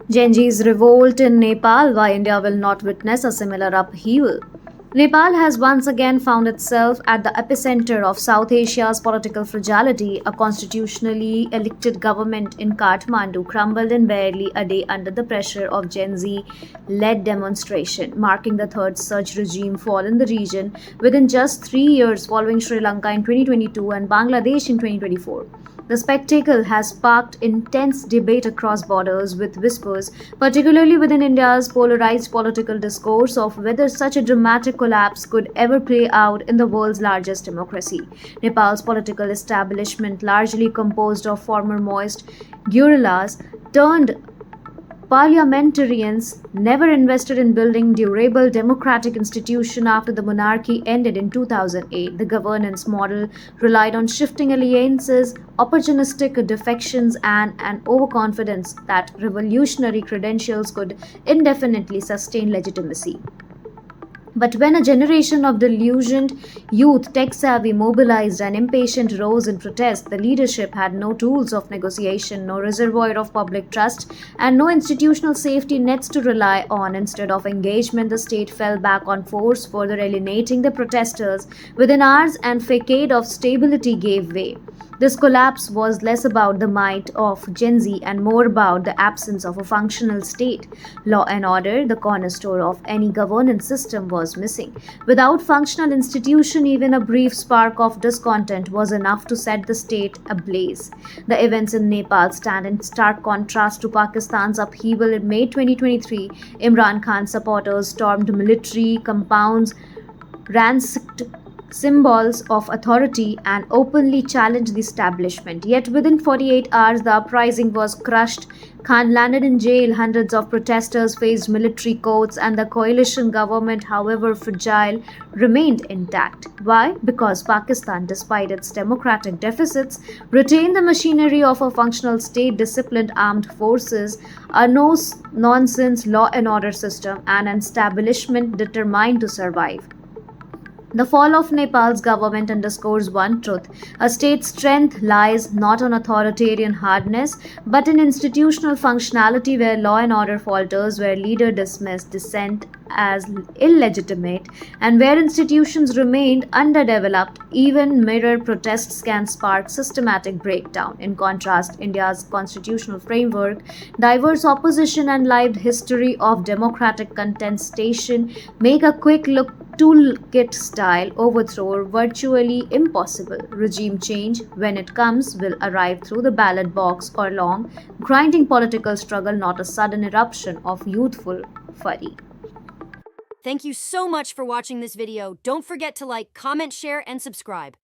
Gen Z's revolt in Nepal, why India will not witness a similar upheaval. Nepal has once again found itself at the epicenter of South Asia's political fragility. A constitutionally elected government in Kathmandu crumbled in barely a day under the pressure of Gen Z led demonstration, marking the third such regime fall in the region within just 3 years following Sri Lanka in 2022 and Bangladesh in 2024. The spectacle has sparked intense debate across borders, with whispers, particularly within India's polarized political discourse, of whether such a dramatic collapse could ever play out in the world's largest democracy. Nepal's political establishment, largely composed of former Maoist guerrillas, turned parliamentarians never invested in building durable democratic institutions after the monarchy ended in 2008. The governance model relied on shifting alliances, opportunistic defections, and an overconfidence that revolutionary credentials could indefinitely sustain legitimacy. But when a generation of delusioned youth, tech savvy, mobilized, and impatient rose in protest, the leadership had no tools of negotiation, no reservoir of public trust, and no institutional safety nets to rely on. Instead of engagement, the state fell back on force, further alienating the protesters. Within hours, and facade of stability gave way. This collapse was less about the might of Gen Z and more about the absence of a functional state. Law and order, the cornerstone of any governance system, was missing. Without functional institution, even a brief spark of discontent was enough to set the state ablaze. The events in Nepal stand in stark contrast to Pakistan's upheaval in May 2023. Imran Khan's supporters stormed military compounds, ransacked symbols of authority, and openly challenged the establishment. Yet within 48 hours, the uprising was crushed. Khan landed in jail, hundreds of protesters faced military courts, and the coalition government, however fragile, remained intact. Why? Because Pakistan, despite its democratic deficits, retained the machinery of a functional state, disciplined armed forces, a no nonsense law and order system, and an establishment determined to survive. The fall of Nepal's government underscores one truth: a state's strength lies not on authoritarian hardness, but in institutional functionality, where law and order falters, where leaders dismiss dissent as illegitimate, and where institutions remained underdeveloped. Even mirror protests can spark systematic breakdown. In contrast, India's constitutional framework, diverse opposition, and lived history of democratic contestation make a quick look toolkit style overthrow virtually impossible. Regime change, when it comes, will arrive through the ballot box or long, grinding political struggle, not a sudden eruption of youthful fury. Thank you so much for watching this video. Don't forget to like, comment, share, and subscribe.